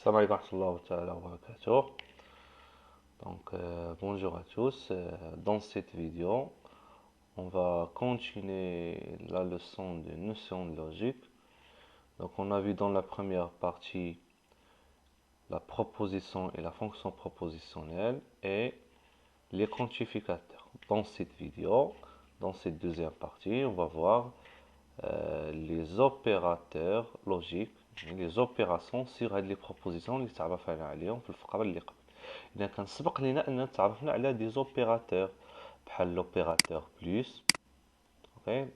Salam alaikum wa rahmatullahi wa barakatuh. Bonjour à tous. Dans cette vidéo, on va continuer la leçon de notions de logique. Donc, on a vu dans la première partie la proposition et la fonction propositionnelle et les quantificateurs. Dans cette vidéo, dans cette deuxième partie, on va voir les opérateurs logiques, les opérations sur هذه les propositions اللي تعرفنا عليهم في الفقرة اللي قبل. إذا كان سبق لنا أن تعرفنا على دي زوبيراتور بحال لوبيراتور بلس، اوكي،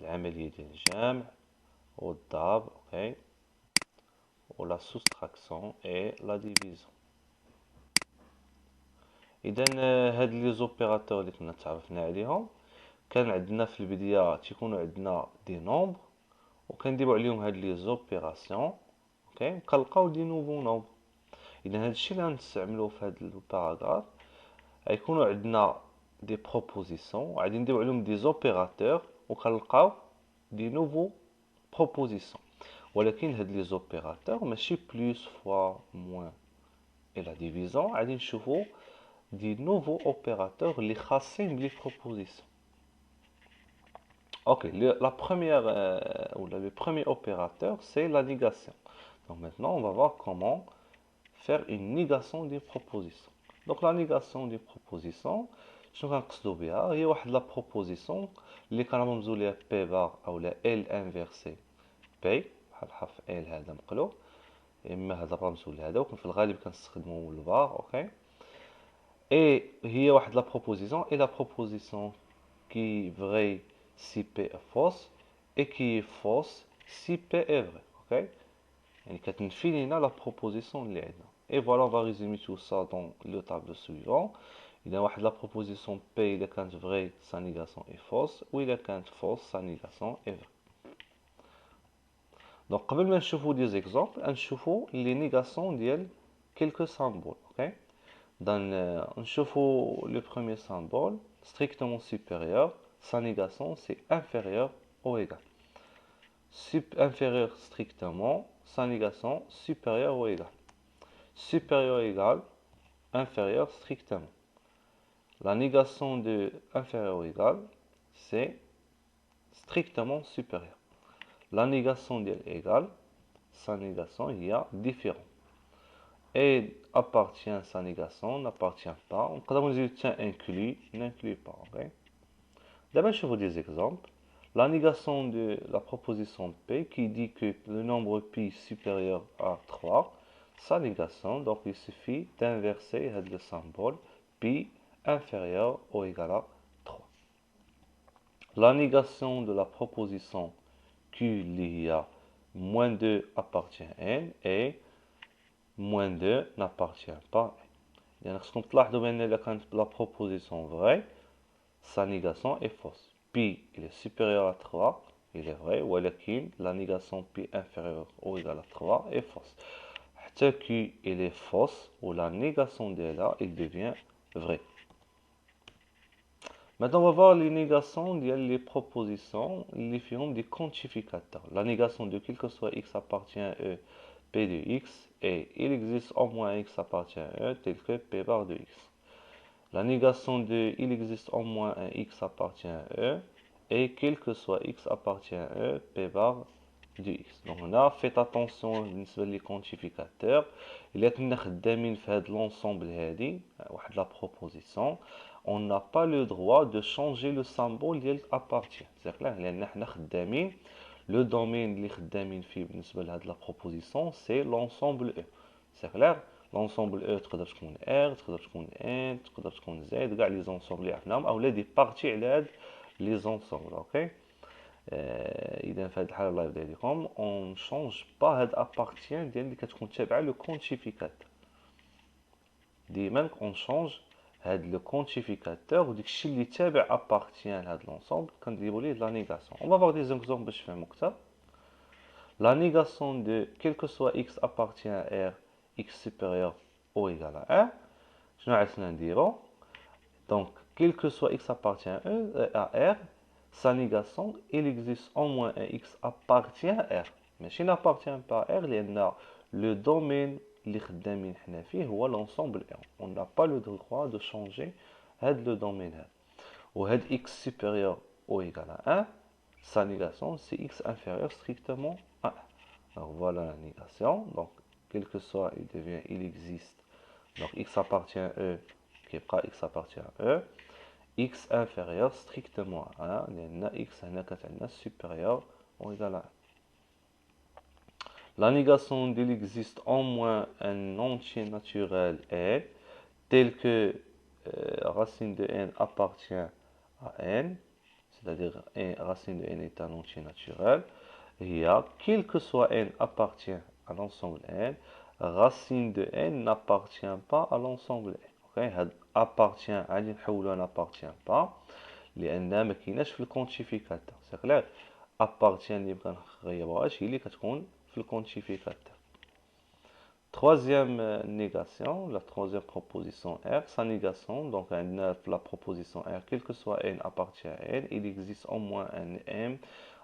العملية ديال الجمع والضرب، اوكي، ولا سوستراكسيون اي لا ديفيزيون. إذا هاد لي زوبيراتور اللي كنا تعرفنا عليهم كان عندنا في البداية تيكونوا عندنا دي نومبر وكنديروا عليهم هاد لي زوبيراسيون، اوكي، وكنلقاو دي نوفو نومبر. اذا هادشي اللي غنستعملوه في هاد الباراغراف غيكونوا عندنا دي بروبوزيسيون وغادي نديرو عليهم دي زوبيراتور وكنلقاو دي نوفو بروبوزيسيون. ولكن هاد لي زوبيراتور ماشي بلس فوا موان اي لا ديفيزون، غادي نشوفو دي نوفو اوبيراتور اللي خاصين بلي بروبوزيسيون. Ok, la première ou le premier opérateur, c'est la négation. Donc maintenant, on va voir comment faire une négation des propositions. Donc la négation des propositions, je vais vous dire, il y a la proposition, اللي كنرمزوا ليها P bar أو لا L inversé P، بحال حرف L هذا مقلوب، إما هذا الرمز ولا هذا، وفي الغالب كنستخدموا الفار، أوكي. Et هي واحد la proposition, et la proposition qui est vraie si P est fausse et qui est fausse si P est vrai, ok. يعني كتنفي لينا la proposition اللي عندنا. Et voilà, on va résumer tout ça dans le tableau suivant. Il y a واحد la proposition P إذا كانت vraie sa négation est fausse ou إذا كانت fausse sa négation est vraie. Donc قبل ما نشوفوا des exemples نشوفوا les négations ديال quelques symboles, ok. نشوفوا le premier symbole strictement supérieur, sa négation c'est inférieur ou égal. Inférieur strictement, sa négation supérieur ou égal. Supérieur égal, inférieur strictement. La négation de inférieur ou égal, c'est strictement supérieur. La négation de égal, sa négation, il y a différent. Et appartient à sa négation, n'appartient pas. On peut dire tiens inclus, n'inclut pas. Okay? D'abord, je vous des exemples. La négation de la proposition P qui dit que le nombre pi supérieur à 3, sa négation, donc il suffit d'inverser le symbole pi inférieur ou égal à 3. La négation de la proposition Q il y a moins 2 appartient à n et moins 2 n'appartient pas à n. خصكم تلاحظوا بأن إذا كانت la proposition vraie, sa négation est fausse. Pi il est supérieur à 3, il est vrai, ولكن la négation pi inférieur ou égal à 3 est fausse. حتى Q il est fausse ou la négation de là il devient vrai. Maintenant, on va voir les négations des propositions, les formes des quantificateurs. La négation de quel que soit x appartient à E, P de x, et il existe au moins x appartient à E, tel que P bar de x. La négation de il existe au moins un x appartient à E, et quel que soit x appartient à E, P bar de x. Donc, on a fait attention aux quantificateurs. Il y a l'ensemble de la proposition. On n'a pas le droit de changer le symbole qui appartient. C'est-à-dire que le domaine qui est la proposition, c'est l'ensemble E. C'est clair? L'ensemble E تقدر تكون R, تقدر تكون N, تقدر تكون Z, كاع لي زونسومبل اللي عرفناهم أو دي بارتي على هاد لي زونسومبل، أوكي. إذا في هاد الحالة الله يبارك لكم on change pas هاد appartient ديال اللي كتكون تابعة لو كونتيفيكاتور. ديما on change هاد لو كونتيفيكاتور وداكشي اللي تابع appartient لهاد l'ensemble كنديرو ليه la négation. On va voir des exemples باش نفهمو أكثر. La négation de quel que soit x appartient à R, x supérieur ou égal à 1. Je vais dire. Donc, quel que soit x appartient à R, sa négation, il existe au moins un x appartient à R. Mais s'il n'appartient pas à R, il y a le domaine اللي خدامين حنا فيه هو l'ensemble R. On n'a pas le droit de changer هاد le domaine هذا. وهاد x supérieur ou égal à 1, sa négation c'est x inférieur strictement à 1. Alors voilà la négation. Donc quel que soit il devient, il existe. Donc x appartient à E, qui est pas x appartient à E. X inférieur strictement à 1, لأن x هنا كتعنا supérieur ou égal à 1. La négation d'il existe au moins un entier naturel n, tel que racine de n appartient à n, c'est-à-dire racine de n est un entier naturel. Il y a, quel que soit n appartient à l'ensemble n, racine de n n'appartient pas à l'ensemble n. Okay? appartient غادي نحولو n'appartient pas لان ما كايناش في الكونتيفيكاتور. سي كلير appartient اللي ما كنغيروهاش هي اللي كتكون في الكونتيفيكاتور. Troisième négation, la troisième proposition R, sa négation, donc la proposition R, quel que soit n appartient à n, il existe au moins un m,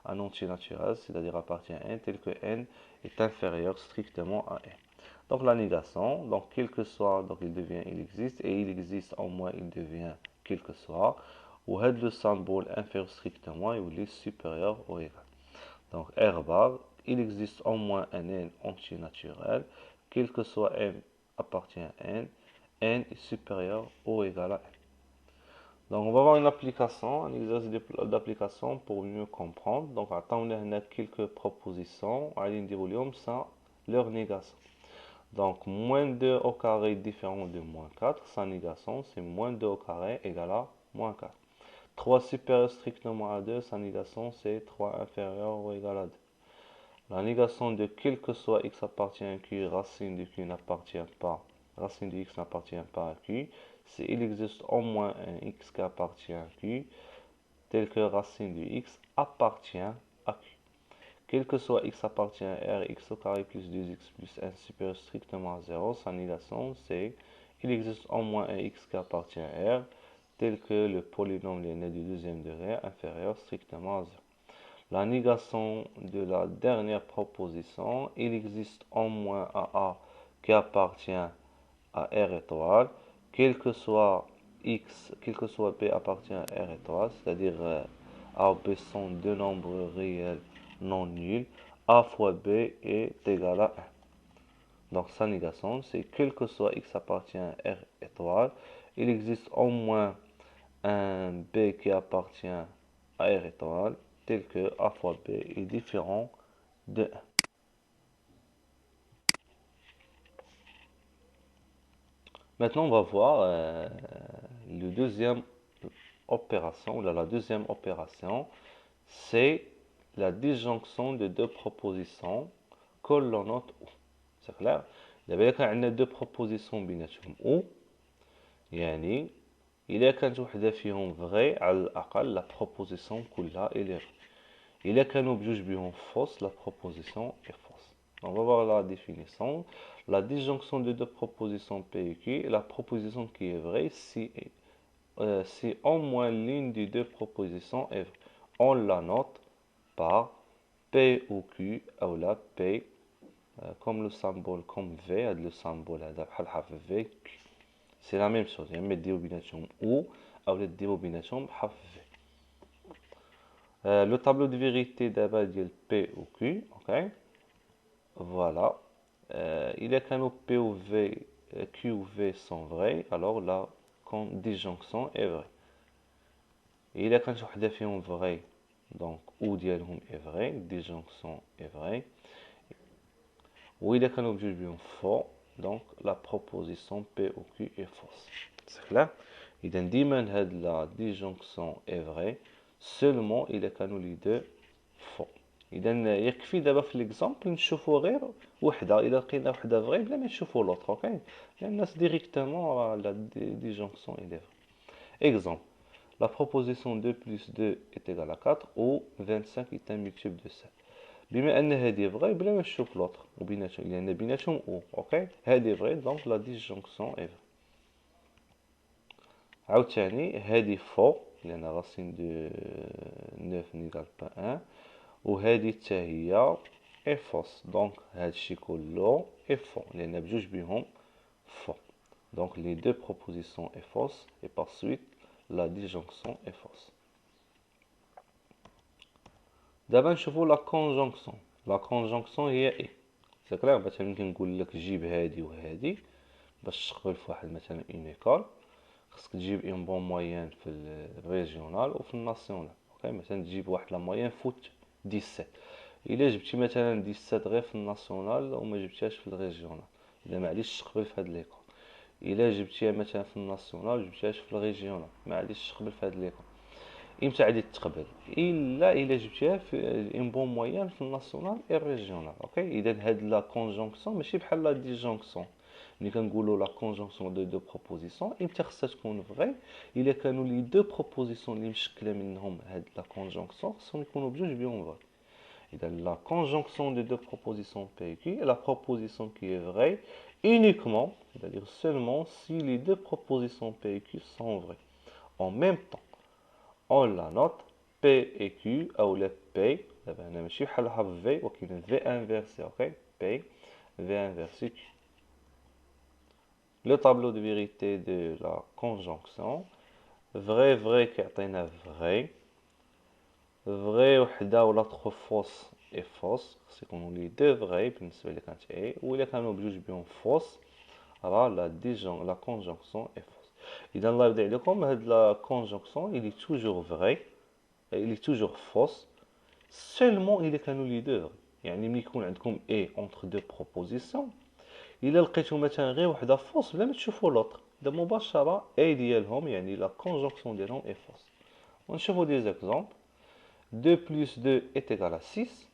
un entier naturel, c'est-à-dire appartient à n, tel que n est inférieur strictement à n. Donc la négation, donc quel que soit, donc il devient, il existe, et il existe au moins, il devient quel que soit, ou le symbole inférieur strictement, il est supérieur ou égal. Donc R bar, il existe au moins un n entier naturel, quel que soit m appartient à n, n est supérieur ou égal à n. Donc on va voir une application, un exercice d'application pour mieux comprendre. Donc attendez, on a quelques propositions, allez dire ça, leur négation. Donc moins 2 au carré différent de moins 4, sa négation c'est moins 2 au carré égal à moins 4. 3 supérieur strictement à 2, sa négation c'est 3 inférieur ou égal à 2. La négation de quel que soit x appartient à q, racine de q n'appartient pas, racine de x n'appartient pas à q, c'est il existe au moins un x qui appartient à q, tel que racine de x appartient à q. Quel que soit x appartient à R, x au carré plus 2x plus 1 supérieur strictement à 0, sa négation c'est il existe au moins un x qui appartient à R, tel que le polynôme linéaire du deuxième degré inférieur strictement à 0. La négation de la dernière proposition, il existe au moins un A qui appartient à R étoile, quel que soit X, quel que soit B appartient à R étoile, c'est-à-dire A ou B sont deux nombres réels non nuls, A fois B est égal à 1. Donc sa négation, c'est quel que soit X appartient à R étoile, il existe au moins un B qui appartient à R étoile, tel que A fois B est différent de 1. Maintenant, on va voir le deuxième opération, la deuxième opération, c'est la disjonction de deux propositions que l'on note ou. C'est clair? دابا كان عندنا deux propositions بيناتهم ou يعني إلا كانت وحدة فيهم vrai على الأقل la proposition كلها elle est vraie. إلا كانوا بجوج بيهم fausse, la proposition est fausse. On va voir la définition. La disjonction de deux propositions P et Q, la proposition qui est vraie si au moins l'une des deux propositions est vraie. On la note par P ou Q, ou la P, comme le symbole, comme V, le symbole V, Q. C'est la même chose. Il y a une dénomination ou la dénomination V. Le tableau de vérité d'abord dit P ou Q, ok? Voilà. Il est qu'un P ou V, Q ou V sont vrais, alors la disjonction est vraie. Il est qu'un وحدة فيهم vrai, donc ou ديالهم est vrai, disjonction est vraie. Ou il est qu'un objet بيهم faux, donc la proposition P ou Q est fausse. C'est clair? إذا ديما هاد la disjonction est vraie, seulement il est كانوا les deux faux. إذا يكفي دابا في l'exemple نشوفوا غير وحدة، إذا لقينا وحدة vraie بلا ما نشوفوا l'autre, ok? لأن الناس directement la disjonction est vraie. Exemple, la proposition 2 plus 2 est égal à 4 ou 25 est un multiple de 7. بما أن هذه vraie بلا ما نشوف l'autre وبيناتهم لأن بيناتهم ou, ok? هذه vraie donc la disjonction est vraie. عاوتاني هذه faux لأن racine de 9 n'égale pas 1 وهذه حتى هي est fausse. Donc, هادشي كله est faux. لأن بجوج بهم faux. Donc, les deux propositions est fausse et par suite, la disjonction est fausse. دابا نشوفوا لا كونجونكسيون. لا كونجونكسيون هي ايه. سي كلير. مثلا كنقول لك جيب هادي وهادي باش تقبل في واحد مثلا اون ايكول، خصك تجيب اون بون موين في الريجيونال وفي الناسيونال. اوكي، مثلا تجيب واحد لا موين فوت 17. الا جبتي مثلا 17 غير في الناسيونال وما جبتيهاش في الريجيونال، الا معليش تقبل في هاد ليكول. الا جبتيها مثلا في الناسيونال وجبتيهاش في الريجيونال، معليش تقبل في هاد ليكول. امتى غادي تقبل؟ الا جبتيها في اون بون موين في الناسيونال اي الريجيونال. اوكي، اذا هاد لا كونجونكسيون ماشي بحال لا ديجونكسيون. ملي كنقولوا لا كونجونكسيون دو بروبوزيسيون امتى خصها تكون فغي؟ الا كانوا لي دو بروبوزيسيون اللي مشكله منهم هاد لا كونجونكسيون خصهم يكونوا بجوج بهم فغي. إذا la conjonction des deux propositions P et Q est la proposition qui est vraie uniquement, c'est-à-dire seulement si les deux propositions P et Q sont vraies. En même temps, on la note P et Q, ou le P, أنا ماشي بحالها V ولكن V inversé, ok? P, V inversé Q. Le tableau de vérité de la conjonction, vrai, vrai كيعطينا vrai, vrai وحده ولا trop fausse et fausse، خص يكونوا لي دو فغي بالنسبه لي كانت اي، وإلا كانوا بجوج بهم فوس راه لا كونجونكسيون اي فوس. اذا الله يرضي عليكم هاد لا كونجونكسيون إلي توجور فغي، إلي توجور فوس سولمون إلا كانوا لي دو فغي. يعني ملي يكون عندكم اي اونتر دو بروبوزيسيون، إلا لقيتو مثلا غير وحده فوس بلا ما تشوفوا لوطر، دا مباشره اي ديالهم يعني لا كونجونكسيون ديالهم اي فوس. ونشوفوا دي زيكزامبل. 2 plus 2 est égal à 6.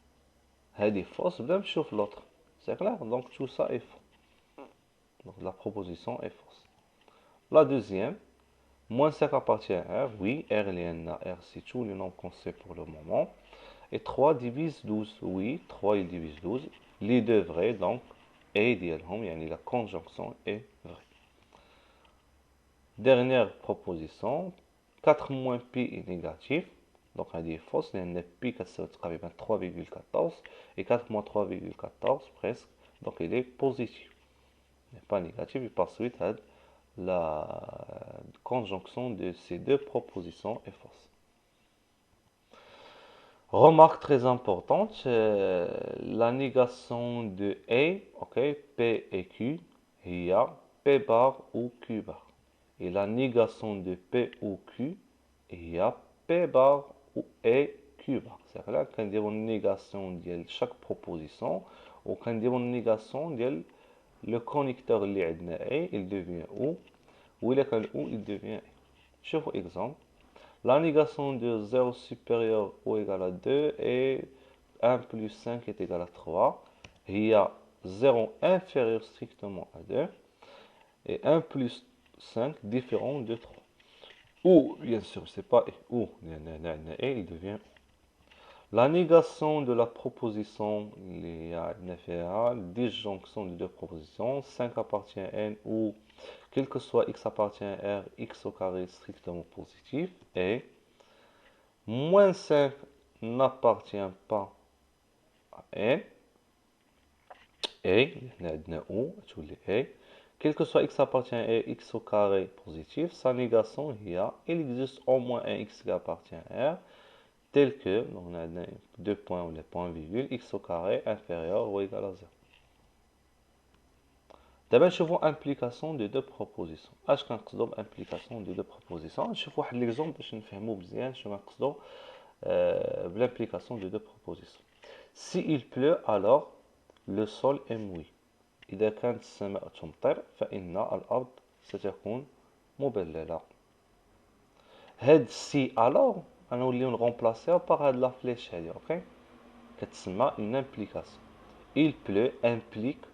هذه fausse بلا ما تشوف l'autre. C'est clair? Donc tout ça est faux. Donc la proposition est fausse. La deuxième, moins 5 appartient à R. Oui, R est R, c'est tout le nombre qu'on sait pour le moment. Et 3 divise 12. Oui, 3 il divise 12. Les deux vrais, donc A ديالهم يعني la conjonction est vraie. Dernière proposition, 4 moins pi est négatif. Donc elle est fausse, il y a pi qui est تقريبا 3,14 et 4 moins 3,14 presque, donc il est positif. Il n'est pas négatif et par suite la conjonction de ces deux propositions est fausse. Remarque très importante, la négation de A, ok, P et Q, il y a P bar ou Q bar. Et la négation de P ou Q, il y a P bar ou E Q bar. C'est-à-dire qu'on dit une négation de chaque proposition, ou qu'on dit une négation de le connecteur اللي عندنا A, il devient O, ou il كان O, il devient A. شوفوا exemple. La négation de 0 supérieur ou égal à 2 et 1 plus 5 est égal à 3. Il y a 0 inférieur strictement à 2 et 1 plus 5 différent de 3. Ou, bien sûr, c'est pas ou, il devient la négation de la proposition, il y a une disjonction de deux propositions, 5 appartient à n ou quel que soit x appartient à r, x au carré strictement positif, et moins 5 n'appartient pas à n, et, quel que soit x appartient à x au carré positif, sa négation, il existe au moins un x qui appartient à r, tel que, donc on a deux points ou les points virgule, x au carré inférieur ou égal à 0. D'abord, نشوفوا implication de deux propositions. اش كنقصدوا بimplication de deux propositions؟ نشوفوا واحد l'exemple باش نفهموا مزيان شنو كنقصدوا بl'implication de deux propositions. Si il pleut, alors le sol est mouillé. إذا كانت السماء تمطر فإن الأرض ستكون مبللة. هاد si alors غنوليو نغومبلاسيو باغ هاد لا فليش هادي، اوكي، كتسمى une implication. Il pleut implique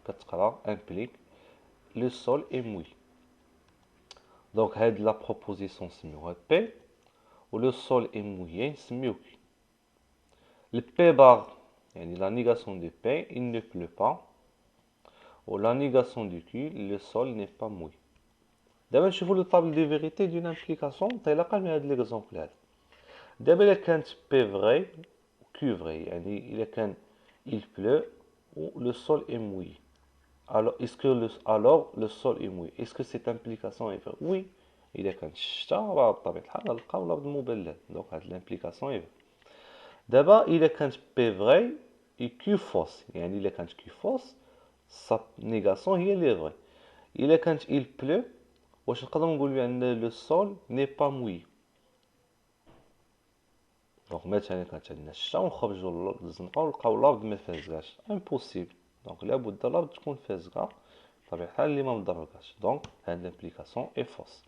كتقرا implique le sol est mouillé. Donc هاد la proposition نسميوها P و le sol est mouillé نسميوه Q. Le P bar يعني la négation de P, il ne pleut pas, ou la négation du Q, le sol n'est pas mouillé. دابا نشوفوا لو طابل دي فيريتي دون امبليكاسيون انطلاقا من هذا ليكزومبل هذا. دابا الا كانت بي فغي كيو فغي، يعني الا كان il pleut ou le sol est mouillé. Alors, le sol est mouillé. Est-ce que cette implication est vraie? Oui. إذا كانت الشتاء راه بطبيعة الحال غنلقاو لفظ مبلل. دونك هاد l'implication est vraie. دابا إذا كانت بي فغي et Q فوس، يعني إذا كانت Q فوس sa négation هي اللي فغي. إذا كانت il pleut واش نقدروا نقولوا بأن لو سول ني با مويي. دونك مثلا كانت عندنا الشتا ونخرجوا للزنقه ونلقاو لافض ما فازكاش امبوسيبل. دونك لابد لافض تكون فازكا بطبيعة الحال اللي ما مضربكاش. دونك هاد لامبليكاسيون اي فوس.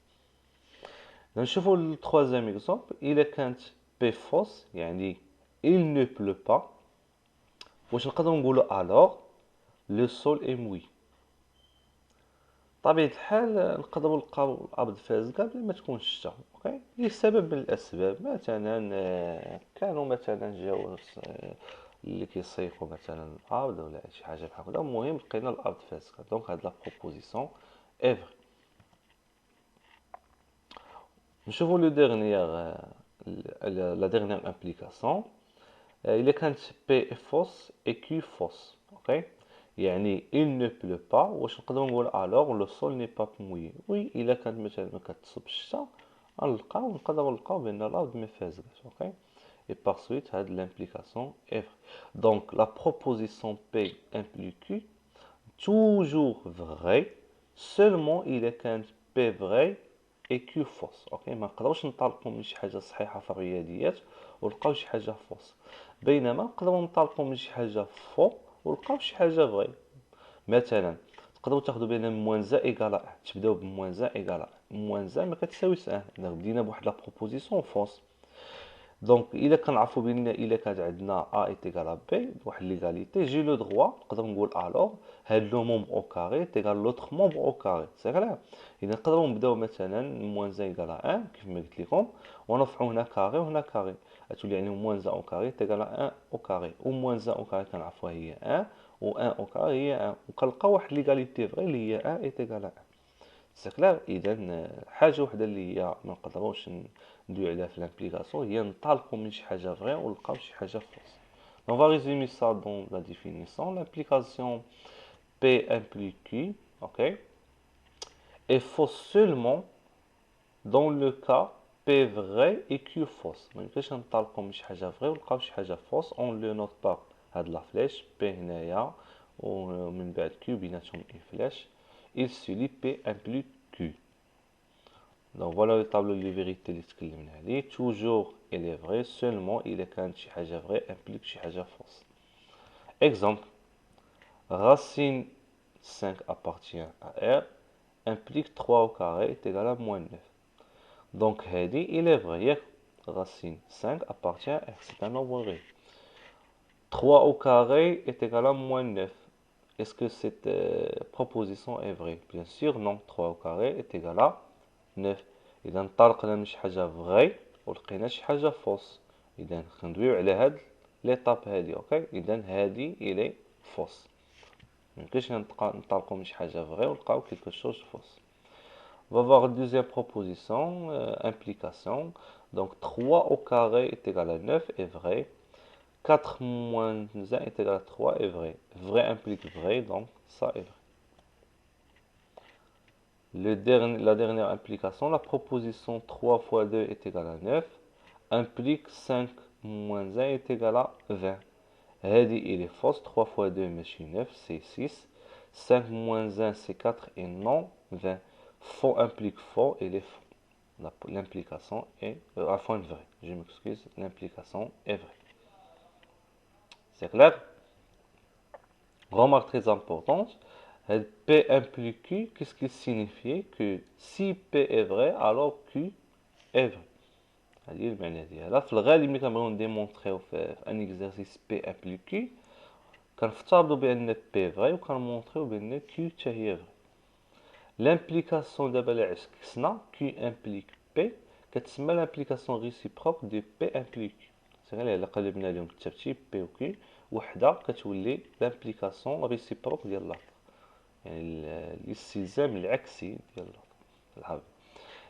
نشوفوا التروازيام اكزومبل. الا كانت بي فوس يعني il ne pleut pas واش نقدروا نقولوا alors le sol est mouillé. بطبيعة الحال نقدروا نلقاو الأرض فازكة بلا ما تكون الشتا. اوكي لسبب من الأسباب. مثلا كانوا مثلا جاو اللي كيسيقوا مثلا الأرض ولا شي حاجة بحال هكدا. المهم لقينا الأرض فازكة. دونك هاد لا بروبوزيسيون اي فري. نشوفوا لو ديرنيير لا ديرنيير امبليكاسيون. إلا كانت بي فوس اي كيو فوس. اوكي يعني il ne pleut pas واش نقدروا نقول alors le sol n'est pas mouillé. وي الا كانت مثلا كتصب الشتا نقدروا نلقاو بان الارض ما فازكاش. اوكي et par suite هاد l'implication est vraie. Donc la proposition P implique Q toujours vrai seulement إلا كانت P vrai et Q fausse. اوكي ما نقدروش نطلقوا من شي حاجه صحيحه في الرياضيات ولقاو شي حاجه فوس، بينما نقدروا نطلقوا من شي حاجه فو ولقاو شي حاجه فغي. مثلا تقدروا تاخذوا بين موان زا ايكال ان. تبداو بموان زا ايكال ان. موان زا ما كتساويش ان. بدينا بواحد لا بروبوزيسيون فوس. دونك الا كنعرفوا بان الا كانت عندنا ا ايتيكال بي واحد ليغاليتي جي لو دروا نقدر نقول الوغ هاد لو مومبر او كاري تيكال لوتر مومبر او كاري. سي كلير. اذا نقدروا نبداو مثلا موان زا ايكال ان كيف ما قلت لكم ونرفعوا هنا كاري وهنا كاري غتولي يعني موان زا او كاري تيكال ان او كاري. و موان زا او كاري كنعرفوها هي ان و ان او كاري هي ان. وكنلقاو واحد ليغاليتي فغي اللي هي ان ايتيكال ان. سي كلير. اذا حاجه وحده اللي هي ما نقدروش ندوي عليها في l'implication هي نطلقوا من شي حاجه فري ونلقاو شي حاجه فوس. On va résumer ça dans la définition. L'implication P implique Q, ok, est fausse seulement dans le cas P vrai et Q fausse. ما يمكنش نطلقوا من شي حاجه فري ونلقاو شي حاجه فوس. On le note par هاد لا فلاش P هنايا ومن بعد Q بيناتهم اي فلاش. Il se lit P implique Q. Donc voilà le tableau de vérité اللي تكلمنا عليه. Toujours il est vrai seulement إذا كانت شي حاجة vrai implique شي حاجة fausse. Exemple. Racine 5 appartient à R implique 3 au carré est égal à moins 9. Donc هادي il est vrai ياك. Racine 5 appartient à R. C'est un nombre vrai. 3 au carré est égal à moins 9. Est-ce que cette proposition est vraie? Bien sûr non. 3 au carré est égal à 9. اذا انطلقنا من شي حاجه فغي ولقينا شي حاجه فوس. اذا كندويو على هاد ليطاب هادي. اوكي اذا هادي الي فوس. ميمكنش نطلقوا من شي حاجه فغي ونلقاو كيلكو شوز فوس. On va voir la deuxième proposition, implication. Donc 3 au carré est égal à 9 est vrai. 4 moins 1 est égal à 3 est vrai. Vrai implique vrai, donc ça est vrai. La dernière implication, la proposition 3 fois 2 est égal à 9 implique 5 moins 1 est égal à 20. هذه il est fausse. 3 fois 2 ماشي 9 c'est 6. 5 moins 1 c'est 4 et non 20. Faux implique faux et les faux. L'implication est enfin vraie. Je m'excuse, l'implication est vraie. C'est clair? Remarque très importante. P implique Q, qu'est-ce qui signifie que si P est vrai, alors Q est vrai. هذه المعنى ديالها. في الغالب ملي كنبغيو نديمونطريو في ان اكزرسيس بي امبليك كيو كنفترضوا بان بي فغي وكنمونطريو بان كيو حتى هي فغي. لامبليكاسيون دابا لا عكسنا كيو امبليك بي كتسمى لامبليكاسيون ريسيبروك دو بي امبليك كيو. سي غير الا قلبنا لهم الترتيب بي و كيو وحده كتولي لامبليكاسيون ريسيبروك ديال لاخر، يعني الاستلزام العكسي ديال الحرف.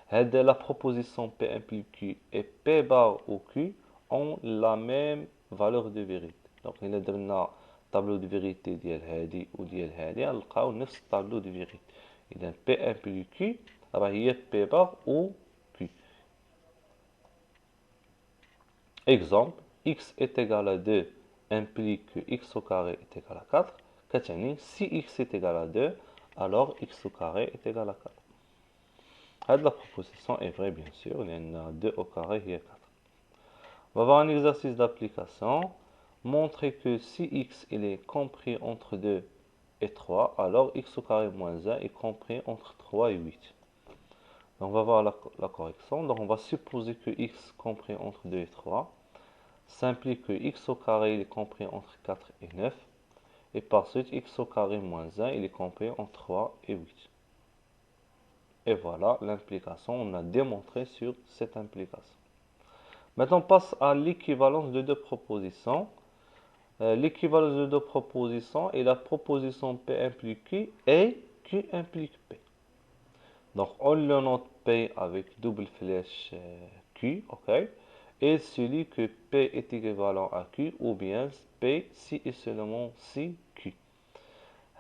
هذا la proposition P implique Q et P bar ou Q ont la même valeur de vérité. Donc il a درنا الطابلو دو فيريتي ديال هادي وديال هادي غنلقاو نفس الطابلو دو فيريتي. اذا بي ان بلس كي راه هي بي بار او كي. Exemple, x est égal à 2 implique que x au carré est égal à 4. كتعني si x est égal à 2, alors x au carré est égal à 4. La proposition est vraie bien sûr, il y a 2 au carré et 4. On va voir un exercice d'application. Montrer que si x il est compris entre 2 et 3, alors x au carré moins 1 est compris entre 3 et 8. Donc on va voir la correction. Donc on va supposer que x compris entre 2 et 3. Ça implique que x au carré il est compris entre 4 et 9. Et par suite, x au carré moins 1, il est compris entre 3 et 8. Et voilà l'implication, on a démontré sur cette implication. Maintenant, on passe à l'équivalence de deux propositions. L'équivalence de deux propositions est la proposition P implique Q et Q implique P. Donc, on le note P avec double flèche Q, ok? Et celui que P est équivalent à Q, ou bien P si et seulement si Q.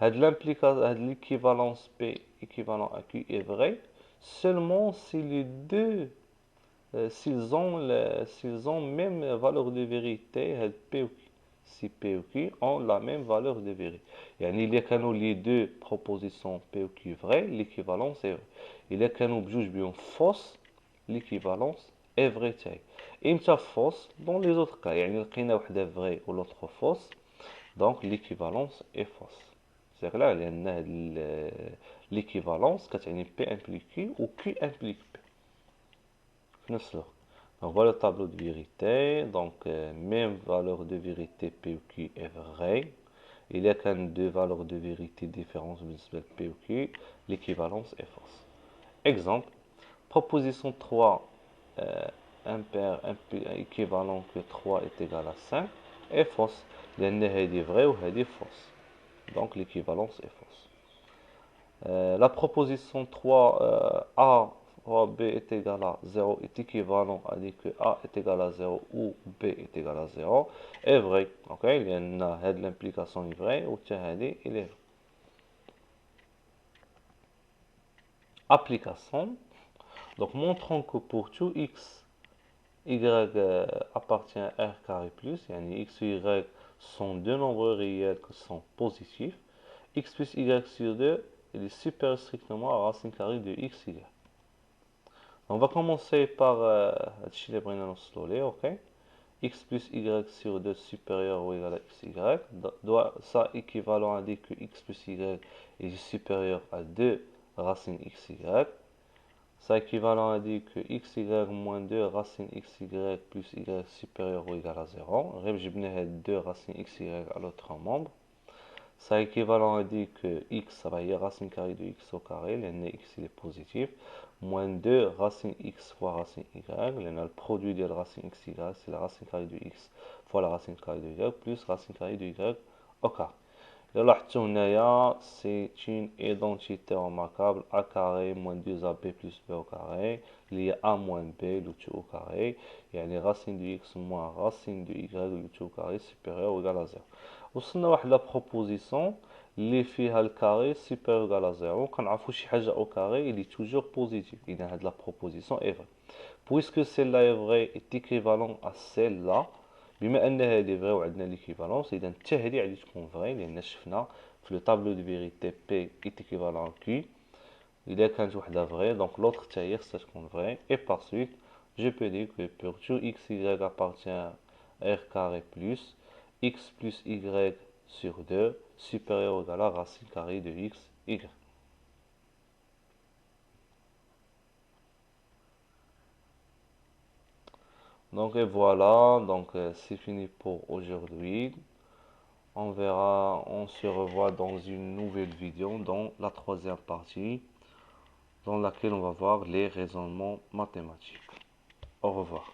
L'équivalence P équivalent à Q est vraie seulement si les deux s'ils ont même valeur de vérité P ou Q. Si P ou Q ont la même valeur de vérité. يعني إلا كانوا les deux propositions P ou Q vraies, l'équivalence est vraie. إلا كانوا بجوج بيهم fausse, l'équivalence est vraie تاعي. إمتى fausse dans les autres cas يعني لقينا وحدة vraie ou l'autre fausse, donc l'équivalence est fausse. C'est clair لأن l'équivalence كتعني P implique Q ou Q implique P. Donc voilà le tableau de vérité. Donc même valeur de vérité P ou Q est vraie. Il y a quand même deux valeurs de vérité différentes de P ou Q. L'équivalence est fausse. Exemple, proposition 3 impair équivalent que 3 est égal à 5 est fausse. لأن هذه vraie ou هذه fausse. Donc l'équivalence est fausse. La proposition 3 A fois B est égal à 0 est équivalent à dire que A est égal à 0 ou B est égal à 0 est vrai. Ok, l'implication est vraie ou il est vrai. Application. Donc montrons que pour tout x, y appartient à r carré plus, yani x et y sont deux nombres réels qui sont positifs. X plus y sur 2 il est supérieur strictement à racine carrée de x, y. On va commencer par ok? X plus y sur 2 supérieur ou égal à xy. Ça équivalent à dire que x plus y est supérieur à 2 racine xy. Ça équivalent à dire que xy moins 2 racine xy plus y supérieur ou égal à 0. J'ai 2 racines xy à l'autre membre. Ça équivalent à dire que x, ça va y racine carrée de x au carré, l'un x il est positif, moins 2 racine x fois racine y, l'un le produit de la racine x, y, c'est la racine carrée de x fois la racine carrée de y, plus racine carrée de y au carré. C'est une identité remarquable, a carré moins 2ab plus b au carré, il y a a moins b, le tout au carré, il y a les racines de x moins racine de y, le tout au carré supérieur ou égal à 0. وصلنا واحد لا بروبوزيسيون اللي فيها الكاري سوبيريور ايغال ا زيرو كنعرفوا شي حاجه او كاري اللي توجور بوزيتيف اذا هاد لا بروبوزيسيون اي فري بويسكو سيل لا اي فري اي ايكيفالون ا سيل لا بما ان هادي فري وعندنا ليكيفالونس اذا حتى هادي غادي تكون فري لان شفنا في لو طابلو دو فيريتي بي اي ايكيفالون كي اذا كانت وحده فري دونك لوطر حتى هي خصها تكون فري اي بار سويت جو بو دير كو بور تو اكس y appartient r carré plus x plus y sur 2 supérieur ou égal à racine carrée de x, y. Donc et voilà, donc c'est fini pour aujourd'hui. On verra, on se revoit dans une nouvelle vidéo, dans la troisième partie, dans laquelle on va voir les raisonnements mathématiques. Au revoir.